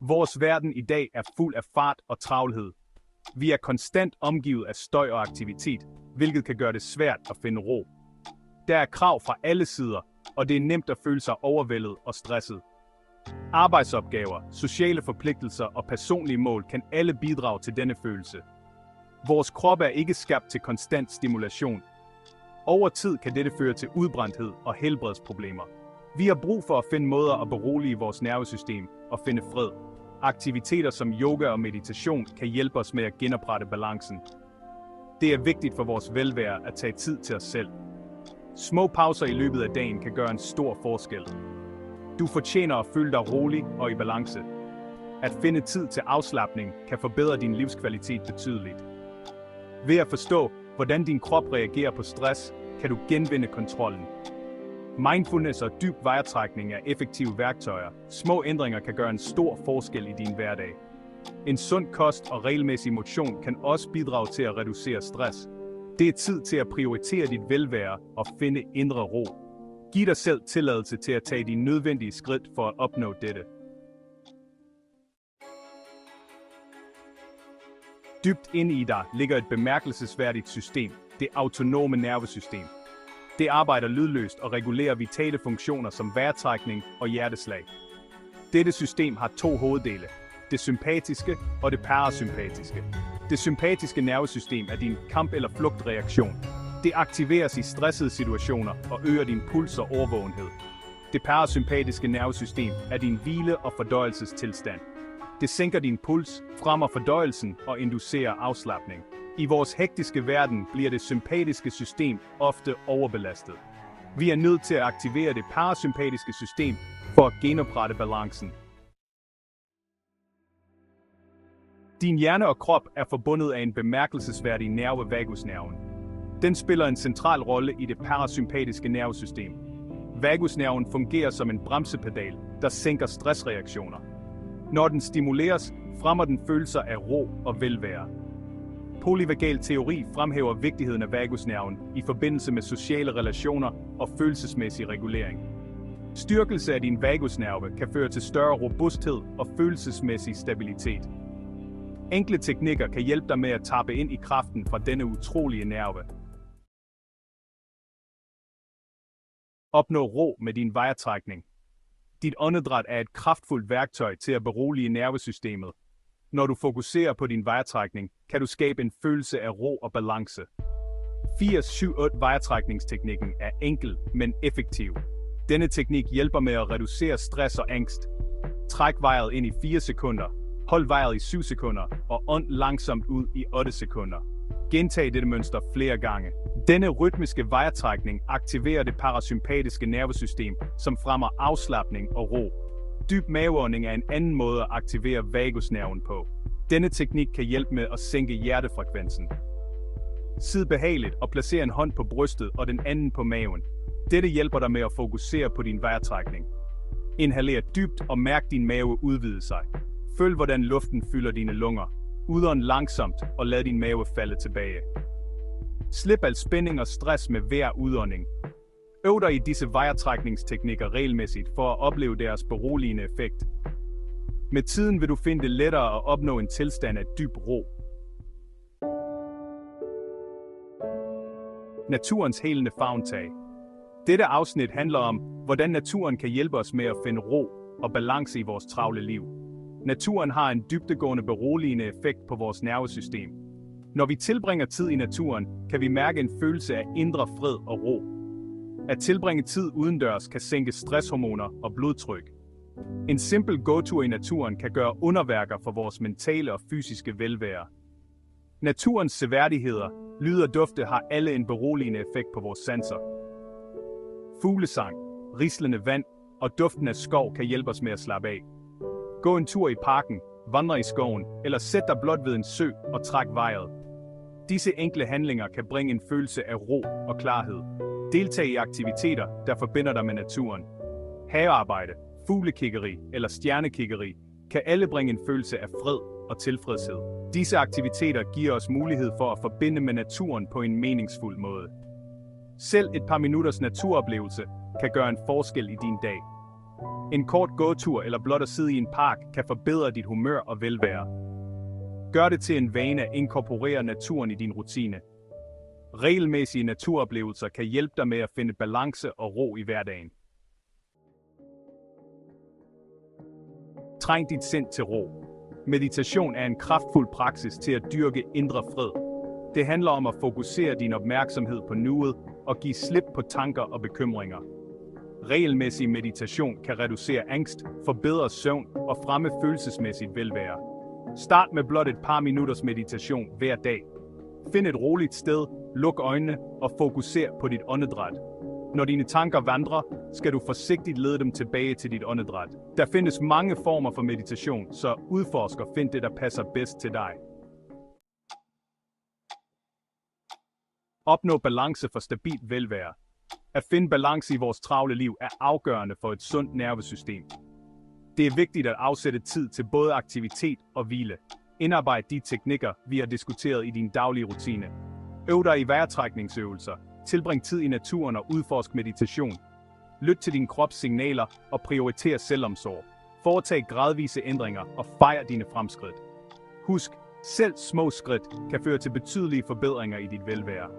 Vores verden i dag er fuld af fart og travlhed. Vi er konstant omgivet af støj og aktivitet, hvilket kan gøre det svært at finde ro. Der er krav fra alle sider, og det er nemt at føle sig overvældet og stresset. Arbejdsopgaver, sociale forpligtelser og personlige mål kan alle bidrage til denne følelse. Vores krop er ikke skabt til konstant stimulation. Over tid kan dette føre til udbrændthed og helbredsproblemer. Vi har brug for at finde måder at berolige vores nervesystem og finde fred. Aktiviteter som yoga og meditation kan hjælpe os med at genoprette balancen. Det er vigtigt for vores velvære at tage tid til os selv. Små pauser i løbet af dagen kan gøre en stor forskel. Du fortjener at føle dig rolig og i balance. At finde tid til afslapning kan forbedre din livskvalitet betydeligt. Ved at forstå, hvordan din krop reagerer på stress, kan du genvinde kontrollen. Mindfulness og dyb vejrtrækning er effektive værktøjer. Små ændringer kan gøre en stor forskel i din hverdag. En sund kost og regelmæssig motion kan også bidrage til at reducere stress. Det er tid til at prioritere dit velvære og finde indre ro. Giv dig selv tilladelse til at tage de nødvendige skridt for at opnå dette. Dybt inde i dig ligger et bemærkelsesværdigt system, det autonome nervesystem. Det arbejder lydløst og regulerer vitale funktioner som vejrtrækning og hjerteslag. Dette system har to hoveddele, det sympatiske og det parasympatiske. Det sympatiske nervesystem er din kamp- eller flugtreaktion. Det aktiveres i stressede situationer og øger din puls og årvågenhed. Det parasympatiske nervesystem er din hvile- og fordøjelsestilstand. Det sænker din puls, fremmer fordøjelsen og inducerer afslapning. I vores hektiske verden bliver det sympatiske system ofte overbelastet. Vi er nødt til at aktivere det parasympatiske system for at genoprette balancen. Din hjerne og krop er forbundet af en bemærkelsesværdig nerve, vagusnerven. Den spiller en central rolle i det parasympatiske nervesystem. Vagusnerven fungerer som en bremsepedal, der sænker stressreaktioner. Når den stimuleres, fremmer den følelser af ro og velvære. Polyvagal teori fremhæver vigtigheden af vagusnerven i forbindelse med sociale relationer og følelsesmæssig regulering. Styrkelse af din vagusnerve kan føre til større robusthed og følelsesmæssig stabilitet. Enkle teknikker kan hjælpe dig med at tappe ind i kraften fra denne utrolige nerve. Opnå ro med din vejrtrækning. Dit åndedræt er et kraftfuldt værktøj til at berolige nervesystemet. Når du fokuserer på din vejrtrækning, kan du skabe en følelse af ro og balance. 4-7-8 vejrtrækningsteknikken er enkel, men effektiv. Denne teknik hjælper med at reducere stress og angst. Træk vejret ind i 4 sekunder, hold vejret i 7 sekunder og ånd langsomt ud i 8 sekunder. Gentag dette mønster flere gange. Denne rytmiske vejrtrækning aktiverer det parasympatiske nervesystem, som fremmer afslapning og ro. Dyb maveånding er en anden måde at aktivere vagusnerven på. Denne teknik kan hjælpe med at sænke hjertefrekvensen. Sid behageligt og placer en hånd på brystet og den anden på maven. Dette hjælper dig med at fokusere på din vejrtrækning. Inhaler dybt og mærk din mave udvide sig. Føl hvordan luften fylder dine lunger. Udånd langsomt og lad din mave falde tilbage. Slip al spænding og stress med hver udånding. Øv dig i disse vejrtrækningsteknikker regelmæssigt for at opleve deres beroligende effekt. Med tiden vil du finde det lettere at opnå en tilstand af dyb ro. Naturens helende favntag. Dette afsnit handler om, hvordan naturen kan hjælpe os med at finde ro og balance i vores travle liv. Naturen har en dybdegående beroligende effekt på vores nervesystem. Når vi tilbringer tid i naturen, kan vi mærke en følelse af indre fred og ro. At tilbringe tid udendørs kan sænke stresshormoner og blodtryk. En simpel gåtur i naturen kan gøre underværker for vores mentale og fysiske velvære. Naturens seværdigheder, lyd og dufte har alle en beroligende effekt på vores sanser. Fuglesang, rislende vand og duften af skov kan hjælpe os med at slappe af. Gå en tur i parken, vandre i skoven eller sæt dig blot ved en sø og træk vejret. Disse enkle handlinger kan bringe en følelse af ro og klarhed. Deltag i aktiviteter, der forbinder dig med naturen. Havearbejde, fuglekiggeri eller stjernekiggeri kan alle bringe en følelse af fred og tilfredshed. Disse aktiviteter giver os mulighed for at forbinde med naturen på en meningsfuld måde. Selv et par minutters naturoplevelse kan gøre en forskel i din dag. En kort gåtur eller blot at sidde i en park kan forbedre dit humør og velvære. Gør det til en vane at inkorporere naturen i din rutine. Regelmæssige naturoplevelser kan hjælpe dig med at finde balance og ro i hverdagen. Træng dit sind til ro. Meditation er en kraftfuld praksis til at dyrke indre fred. Det handler om at fokusere din opmærksomhed på nuet og give slip på tanker og bekymringer. Regelmæssig meditation kan reducere angst, forbedre søvn og fremme følelsesmæssigt velvære. Start med blot et par minutters meditation hver dag. Find et roligt sted, luk øjnene og fokuser på dit åndedræt. Når dine tanker vandrer, skal du forsigtigt lede dem tilbage til dit åndedræt. Der findes mange former for meditation, så udforsk og find det, der passer bedst til dig. Opnå balance for stabilt velvære. At finde balance i vores travle liv er afgørende for et sundt nervesystem. Det er vigtigt at afsætte tid til både aktivitet og hvile. Indarbejd de teknikker, vi har diskuteret i din daglige rutine. Øv dig i vejrtrækningsøvelser. Tilbring tid i naturen og udforsk meditation. Lyt til din krops signaler og prioriter selvomsorg. Foretag gradvise ændringer og fejr dine fremskridt. Husk, selv små skridt kan føre til betydelige forbedringer i dit velvære.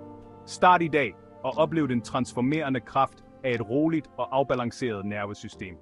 Start i dag og oplev den transformerende kraft af et roligt og afbalanceret nervesystem.